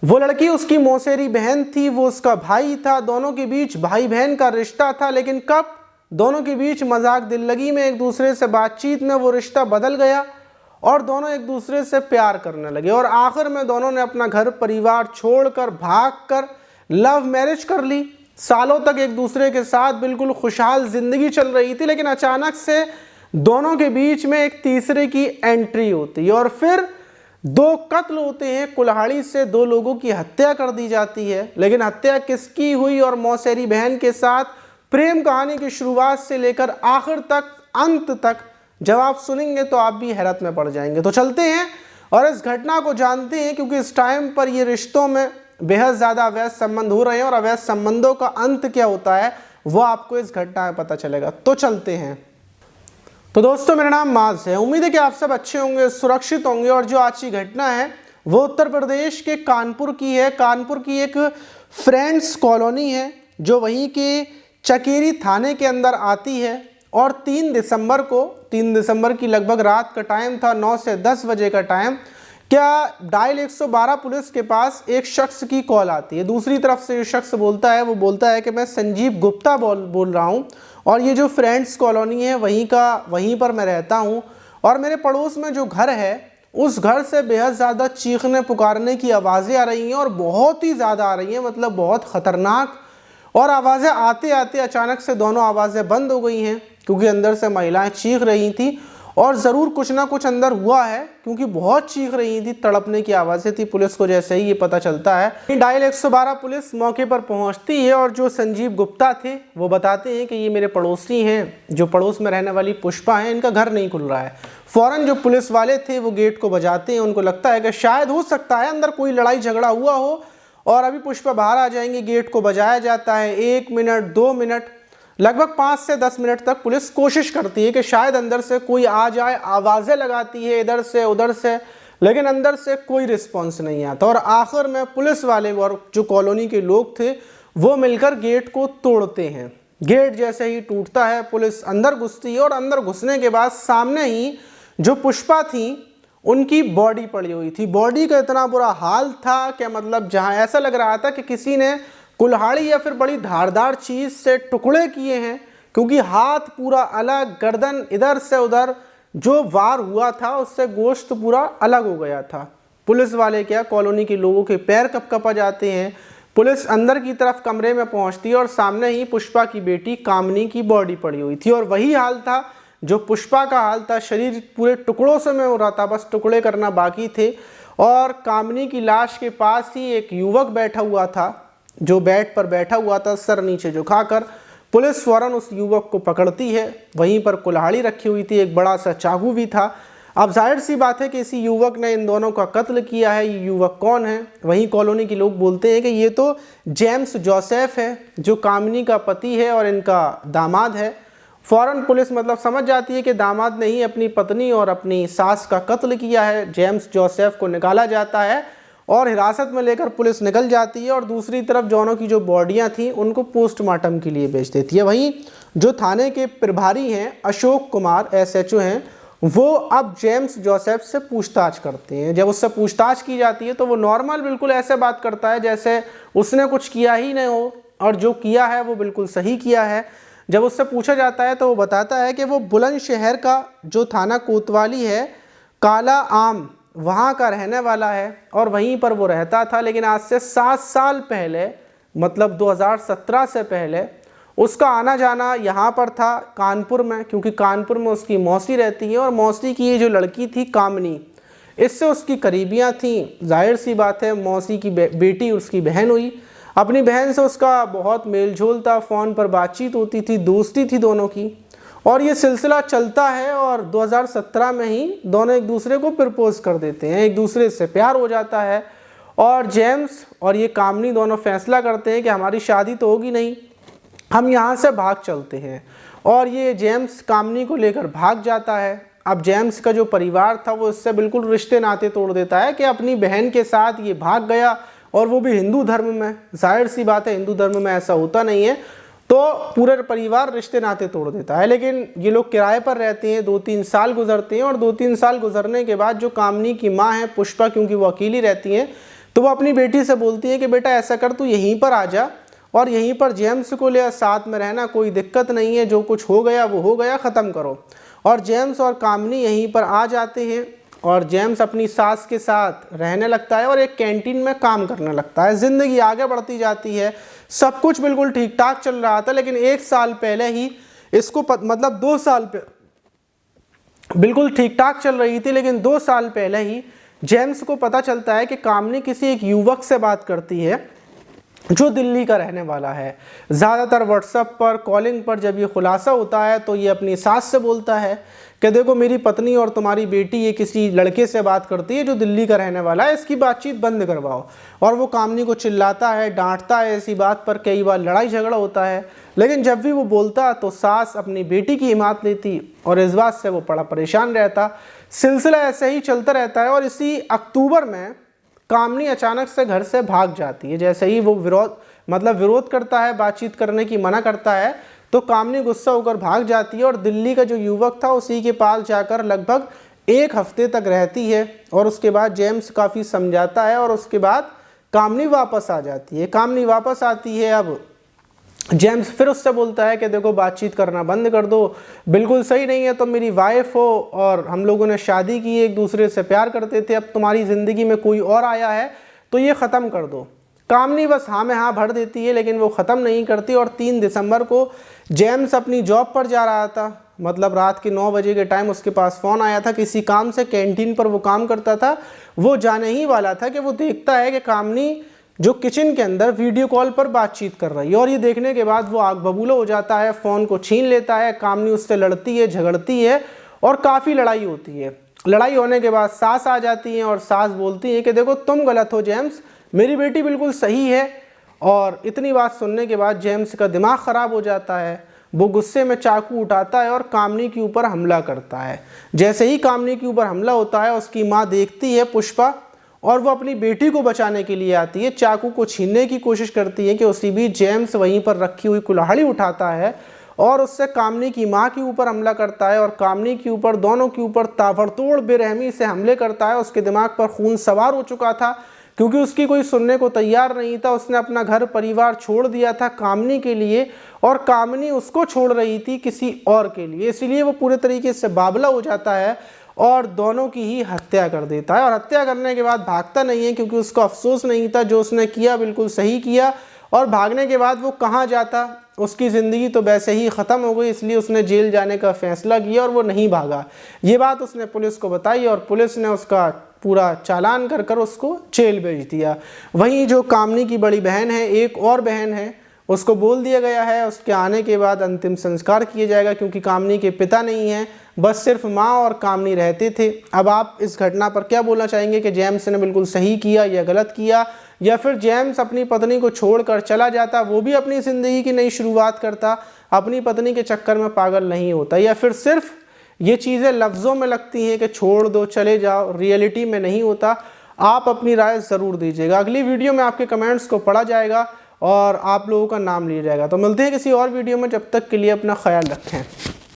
वो लड़की उसकी मौसेरी बहन थी, वो उसका भाई था, दोनों के बीच भाई बहन का रिश्ता था। लेकिन कब दोनों के बीच मजाक दिल लगी में, एक दूसरे से बातचीत में वो रिश्ता बदल गया और दोनों एक दूसरे से प्यार करने लगे और आखिर में दोनों ने अपना घर परिवार छोड़कर भागकर लव मैरिज कर ली। सालों तक एक दूसरे के साथ बिल्कुल खुशहाल जिंदगी चल रही थी, लेकिन अचानक से दोनों के बीच में एक तीसरे की एंट्री होती है और फिर दो कत्ल होते हैं। कुल्हाड़ी से दो लोगों की हत्या कर दी जाती है। लेकिन हत्या किसकी हुई और मौसेरी बहन के साथ प्रेम कहानी की शुरुआत से लेकर आखिर तक, अंत तक जब आप सुनेंगे तो आप भी हैरत में पड़ जाएंगे। तो चलते हैं और इस घटना को जानते हैं, क्योंकि इस टाइम पर ये रिश्तों में बेहद ज़्यादा अवैध संबंध हो रहे हैं और अवैध संबंधों का अंत क्या होता है वो आपको इस घटना में पता चलेगा। तो चलते हैं। तो दोस्तों, मेरा नाम माज है। उम्मीद है कि आप सब अच्छे होंगे, सुरक्षित होंगे। और जो आज की घटना है वो उत्तर प्रदेश के कानपुर की है। कानपुर की एक फ्रेंड्स कॉलोनी है जो वहीं के चकेरी थाने के अंदर आती है। और 3 दिसंबर की लगभग रात का टाइम था, 9 से 10 बजे का टाइम। क्या डायल 112 पुलिस के पास एक शख्स की कॉल आती है। दूसरी तरफ से जो शख्स बोलता है वो बोलता है कि मैं संजीव गुप्ता बोल रहा हूँ और ये जो फ्रेंड्स कॉलोनी है वहीं पर मैं रहता हूँ और मेरे पड़ोस में जो घर है उस घर से बेहद ज़्यादा चीखने पुकारने की आवाज़ें आ रही हैं और बहुत ही ज़्यादा आ रही हैं, मतलब बहुत ख़तरनाक। और आवाज़ें आते आते अचानक से दोनों आवाज़ें बंद हो गई हैं, क्योंकि अंदर से महिलाएं चीख रही थी और ज़रूर कुछ ना कुछ अंदर हुआ है, क्योंकि बहुत चीख रही थी, तड़पने की आवाज़ें थी। पुलिस को जैसे ही ये पता चलता है, डायल 112 पुलिस मौके पर पहुंचती है और जो संजीव गुप्ता थे वो बताते हैं कि ये मेरे पड़ोसी हैं, जो पड़ोस में रहने वाली पुष्पा हैं, इनका घर नहीं खुल रहा है। फ़ौरन जो पुलिस वाले थे वो गेट को बजाते हैं। उनको लगता है कि शायद हो सकता है अंदर कोई लड़ाई झगड़ा हुआ हो और अभी पुष्पा बाहर आ जाएंगे। गेट को बजाया जाता है। 1 मिनट 2 मिनट लगभग 5 से 10 मिनट तक पुलिस कोशिश करती है कि शायद अंदर से कोई आ जाए, आवाज़ें लगाती है इधर से उधर से, लेकिन अंदर से कोई रिस्पॉन्स नहीं आता। और आखिर में पुलिस वाले और जो कॉलोनी के लोग थे वो मिलकर गेट को तोड़ते हैं। गेट जैसे ही टूटता है पुलिस अंदर घुसती है और अंदर घुसने के बाद सामने ही जो पुष्पा थी उनकी बॉडी पड़ी हुई थी। बॉडी का इतना बुरा हाल था कि मतलब जहाँ ऐसा लग रहा था कि किसी ने कुल्हाड़ी या फिर बड़ी धारदार चीज़ से टुकड़े किए हैं, क्योंकि हाथ पूरा अलग, गर्दन इधर से उधर, जो वार हुआ था उससे गोश्त पूरा अलग हो गया था। पुलिस वाले क्या, कॉलोनी के लोगों के पैर कपकपा जाते हैं। पुलिस अंदर की तरफ कमरे में पहुंचती है और सामने ही पुष्पा की बेटी कामनी की बॉडी पड़ी हुई थी और वही हाल था जो पुष्पा का हाल था। शरीर पूरे टुकड़ों से में हो रहा था, बस टुकड़े करना बाकी थे। और कामनी की लाश के पास ही एक युवक बैठा हुआ था, जो बेड पर बैठा हुआ था सर नीचे झुकाकर। पुलिस फौरन उस युवक को पकड़ती है। वहीं पर कुल्हाड़ी रखी हुई थी, एक बड़ा सा चाकू भी था। अब जाहिर सी बात है कि इसी युवक ने इन दोनों का कत्ल किया है। ये युवक कौन है? वहीं कॉलोनी के लोग बोलते हैं कि ये तो जेम्स जोसेफ है, जो कामनी का पति है और इनका दामाद है। फौरन पुलिस मतलब समझ जाती है कि दामाद ने ही अपनी पत्नी और अपनी सास का कत्ल किया है। जेम्स जोसेफ को निकाला जाता है और हिरासत में लेकर पुलिस निकल जाती है और दूसरी तरफ दोनों की जो बॉडियां थी उनको पोस्टमार्टम के लिए भेज देती है। वहीं जो थाने के प्रभारी हैं अशोक कुमार SHO हैं, वो अब जेम्स जोसेफ से पूछताछ करते हैं। जब उससे पूछताछ की जाती है तो वो नॉर्मल बिल्कुल ऐसे बात करता है जैसे उसने कुछ किया ही नहीं हो और जो किया है वो बिल्कुल सही किया है। जब उससे पूछा जाता है तो वो बताता है कि वो बुलंदशहर का जो थाना कोतवाली है, काला आम, वहाँ का रहने वाला है और वहीं पर वो रहता था। लेकिन आज से 7 साल पहले, मतलब 2017 से पहले, उसका आना जाना यहाँ पर था कानपुर में, क्योंकि कानपुर में उसकी मौसी रहती है और मौसी की ये जो लड़की थी कामनी, इससे उसकी करीबियाँ थी। जाहिर सी बात है मौसी की बेटी उसकी बहन हुई। अपनी बहन से उसका बहुत मेलजोल था, फ़ोन पर बातचीत होती थी, दोस्ती थी दोनों की। और ये सिलसिला चलता है और 2017 में ही दोनों एक दूसरे को प्रपोज कर देते हैं, एक दूसरे से प्यार हो जाता है। और जेम्स और ये कामनी दोनों फैसला करते हैं कि हमारी शादी तो होगी नहीं, हम यहाँ से भाग चलते हैं। और ये जेम्स कामनी को लेकर भाग जाता है। अब जेम्स का जो परिवार था वो इससे बिल्कुल रिश्ते नाते तोड़ देता है कि अपनी बहन के साथ ये भाग गया, और वो भी हिंदू धर्म में। जाहिर सी बात है हिंदू धर्म में ऐसा होता नहीं है, तो पूरे परिवार रिश्ते नाते तोड़ देता है। लेकिन ये लोग किराए पर रहते हैं, 2-3 साल गुजरते हैं और 2-3 साल गुजरने के बाद जो कामनी की माँ है पुष्पा, क्योंकि वो अकेली रहती हैं, तो वो अपनी बेटी से बोलती है कि बेटा ऐसा कर, तू यहीं पर आ जा और यहीं पर जेम्स को ले साथ में रहना, कोई दिक्कत नहीं है, जो कुछ हो गया वो हो गया, ख़त्म करो। और जेम्स और कामनी यहीं पर आ जाते हैं और जेम्स अपनी सास के साथ रहने लगता है और एक कैंटीन में काम करने लगता है। ज़िंदगी आगे बढ़ती जाती है, सब कुछ बिल्कुल ठीक ठाक चल रहा था, लेकिन 1 साल पहले ही इसको मतलब 2 साल पे बिल्कुल ठीक ठाक चल रही थी, लेकिन 2 साल पहले ही जेम्स को पता चलता है कि कामनी किसी एक युवक से बात करती है जो दिल्ली का रहने वाला है। ज़्यादातर व्हाट्सएप पर, कॉलिंग पर जब ये खुलासा होता है तो ये अपनी सास से बोलता है कि देखो मेरी पत्नी और तुम्हारी बेटी ये किसी लड़के से बात करती है जो दिल्ली का रहने वाला है, इसकी बातचीत बंद करवाओ। और वो कामनी को चिल्लाता है, डांटता है ऐसी बात पर, कई बार लड़ाई झगड़ा होता है, लेकिन जब भी वो बोलता तो सास अपनी बेटी की हिमात लेती और इस बात से वो बड़ा परेशान रहता। सिलसिला ऐसे ही चलता रहता है और इसी अक्टूबर में कामनी अचानक से घर से भाग जाती है। जैसे ही वो विरोध करता है, बातचीत करने की मना करता है, तो कामनी गुस्सा होकर भाग जाती है और दिल्ली का जो युवक था उसी के पास जाकर लगभग 1 हफ्ते तक रहती है। और उसके बाद जेम्स काफ़ी समझाता है और उसके बाद कामनी वापस आ जाती है। कामनी वापस आती है, अब जेम्स फिर उससे बोलता है कि देखो बातचीत करना बंद कर दो, बिल्कुल सही नहीं है, तो मेरी वाइफ हो और हम लोगों ने शादी की, एक दूसरे से प्यार करते थे, अब तुम्हारी ज़िंदगी में कोई और आया है तो ये ख़त्म कर दो। कामनी बस हाँ में हाँ भर देती है, लेकिन वो ख़त्म नहीं करती। और 3 दिसंबर को जेम्स अपनी जॉब पर जा रहा था, मतलब रात के 9 बजे के टाइम उसके पास फ़ोन आया था किसी काम से, कैंटीन पर वो काम करता था। वो जाने ही वाला था कि वो देखता है कि कामनी जो किचन के अंदर वीडियो कॉल पर बातचीत कर रही है, और ये देखने के बाद वो आग बबूला हो जाता है, फ़ोन को छीन लेता है। कामनी उससे लड़ती है, झगड़ती है और काफ़ी लड़ाई होती है। लड़ाई होने के बाद सास आ जाती हैं और सास बोलती हैं कि देखो तुम गलत हो जेम्स, मेरी बेटी बिल्कुल सही है। और इतनी बात सुनने के बाद जेम्स का दिमाग ख़राब हो जाता है, वो गुस्से में चाकू उठाता है और कामनी के ऊपर हमला करता है। जैसे ही कामनी के ऊपर हमला होता है, उसकी माँ देखती है पुष्पा, और वो अपनी बेटी को बचाने के लिए आती है, चाकू को छीनने की कोशिश करती है कि उसी बीच जेम्स वहीं पर रखी हुई कुल्हाड़ी उठाता है और उससे कामनी की माँ के ऊपर हमला करता है और कामनी के ऊपर, दोनों के ऊपर ताबड़तोड़ बेरहमी से हमले करता है। उसके दिमाग पर खून सवार हो चुका था क्योंकि उसकी कोई सुनने को तैयार नहीं था। उसने अपना घर परिवार छोड़ दिया था कामनी के लिए और कामनी उसको छोड़ रही थी किसी और के लिए, इसलिए वो पूरे तरीके से बावला हो जाता है और दोनों की ही हत्या कर देता है। और हत्या करने के बाद भागता नहीं है क्योंकि उसको अफसोस नहीं था, जो उसने किया बिल्कुल सही किया। और भागने के बाद वो कहाँ जाता, उसकी ज़िंदगी तो वैसे ही ख़त्म हो गई, इसलिए उसने जेल जाने का फ़ैसला किया और वो नहीं भागा। ये बात उसने पुलिस को बताई और पुलिस ने उसका पूरा चालान कर उसको जेल भेज दिया। वहीं जो कामनी की बड़ी बहन है, एक और बहन है, उसको बोल दिया गया है उसके आने के बाद अंतिम संस्कार किया जाएगा, क्योंकि कामनी के पिता नहीं हैं, बस सिर्फ माँ और कामनी रहते थे। अब आप इस घटना पर क्या बोलना चाहेंगे कि जेम्स ने बिल्कुल सही किया या गलत किया, या फिर जेम्स अपनी पत्नी को छोड़कर चला जाता, वो भी अपनी ज़िंदगी की नई शुरुआत करता, अपनी पत्नी के चक्कर में पागल नहीं होता, या फिर सिर्फ ये चीज़ें लफ्ज़ों में लगती हैं कि छोड़ दो चले जाओ, रियलिटी में नहीं होता। आप अपनी राय ज़रूर दीजिएगा। अगली वीडियो में आपके कमेंट्स को पढ़ा जाएगा और आप लोगों का नाम लिया जाएगा। तो मिलते हैं किसी और वीडियो में, जब तक के लिए अपना ख्याल रखें।